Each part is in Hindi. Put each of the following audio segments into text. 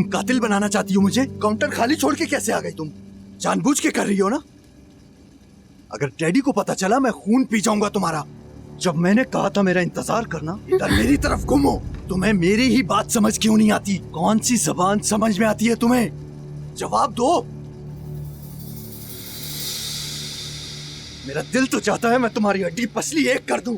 कातिल बनाना चाहती हो मुझे? काउंटर खाली छोड़ के कैसे आ गई तुम? जानबूझ के कर रही हो ना? अगर डैडी को पता चला मैं खून पी जाऊंगा तुम्हारा। जब मैंने कहा था मेरा इंतजार करना, इधर मेरी तरफ घूमो। तुम्हें मेरी ही बात समझ क्यों नहीं आती? कौन सी जबान समझ में आती है तुम्हें? जवाब दो। मेरा दिल तो चाहता है मैं तुम्हारी हड्डी पसली एक कर दूं।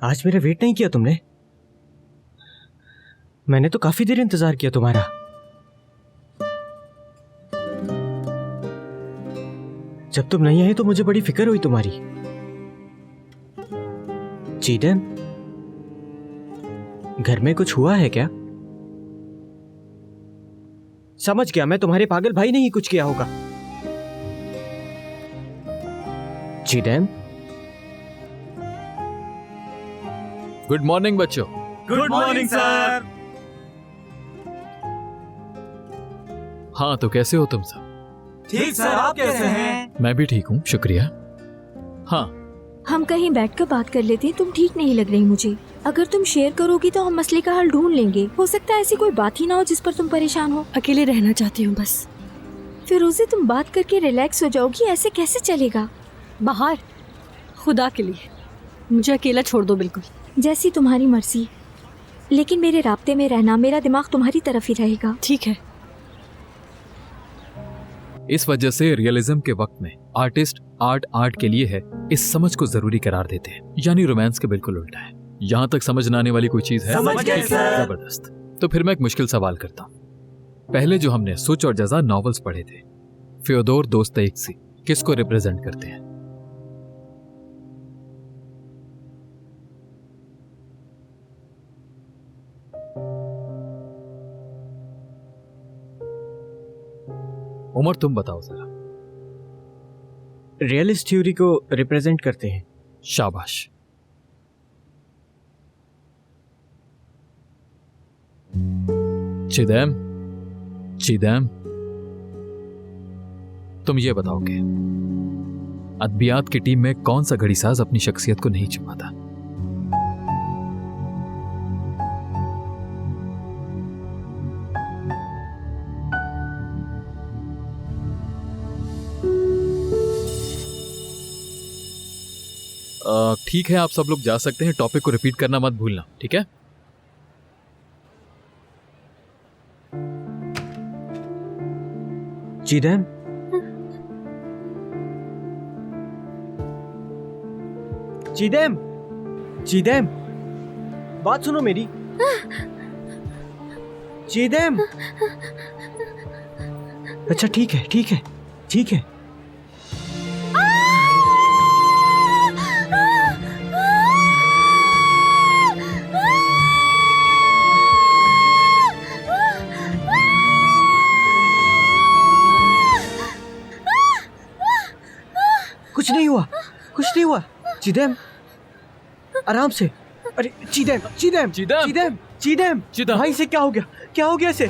आज मेरा वेट नहीं किया तुमने? मैंने तो काफी देर इंतजार किया तुम्हारा। जब तुम नहीं आई तो मुझे बड़ी फिक्र हुई तुम्हारी। चीदम, घर में कुछ हुआ है क्या? समझ गया, मैं तुम्हारे पागल भाई ने ही कुछ किया होगा। चीदम, गुड मॉर्निंग बच्चों। Good morning sir. हाँ, तो कैसे हो तुम सब? ठीक सर, आप कैसे हैं? मैं भी ठीक हूँ, शुक्रिया। हाँ, हम कहीं बैठकर बात कर लेते हैं। तुम ठीक नहीं लग रही मुझे। अगर तुम शेयर करोगी तो हम मसले का हल ढूंढ लेंगे। हो सकता है ऐसी कोई बात ही ना हो जिस पर तुम परेशान हो। अकेले रहना चाहती हूँ बस। फिरोज़े, तुम बात करके रिलैक्स हो जाओगी, ऐसे कैसे चलेगा? बाहर, खुदा के लिए मुझे अकेला छोड़ दो। बिल्कुल जैसी तुम्हारी मर्जी, लेकिन मेरे राब्ते में रहना। मेरा दिमाग तुम्हारी तरफ ही रहेगा। ठीक है। इस वजह से रियलिज्म के वक्त में आर्टिस्ट आर्ट के लिए है इस समझ को जरूरी करार देते हैं, यानी रोमांस के बिल्कुल उल्टा है। यहाँ तक समझ न आने वाली कोई चीज है? समझ गए सर। जबरदस्त। तो फिर मैं एक मुश्किल सवाल करता हूँ। पहले जो हमने सुच और जजा नॉवेल्स पढ़े थे, फ्योदोर दोस्तोयेव्स्की किसको रिप्रेजेंट करते हैं? उमर, तुम बताओ जरा। रियलिस्ट थ्योरी को रिप्रेजेंट करते हैं। शाबाश। चिदैम, तुम ये बताओगे अदबियात की टीम में कौन सा घड़ीसाज अपनी शख्सियत को नहीं छुपाता? ठीक है, आप सब लोग जा सकते हैं। टॉपिक को रिपीट करना मत भूलना, ठीक है? चीदम, चीदम, चीदम, बात सुनो मेरी। चिदेम। अच्छा ठीक है, ठीक है, ठीक है। कुछ नहीं हुआ, कुछ नहीं हुआ। चिदेम, आराम से। अरे चिदेम, चिदेम, चिदेम! चिदेम, चिदेम, चिदेम! भाई से क्या हो गया? क्या हो गया इसे?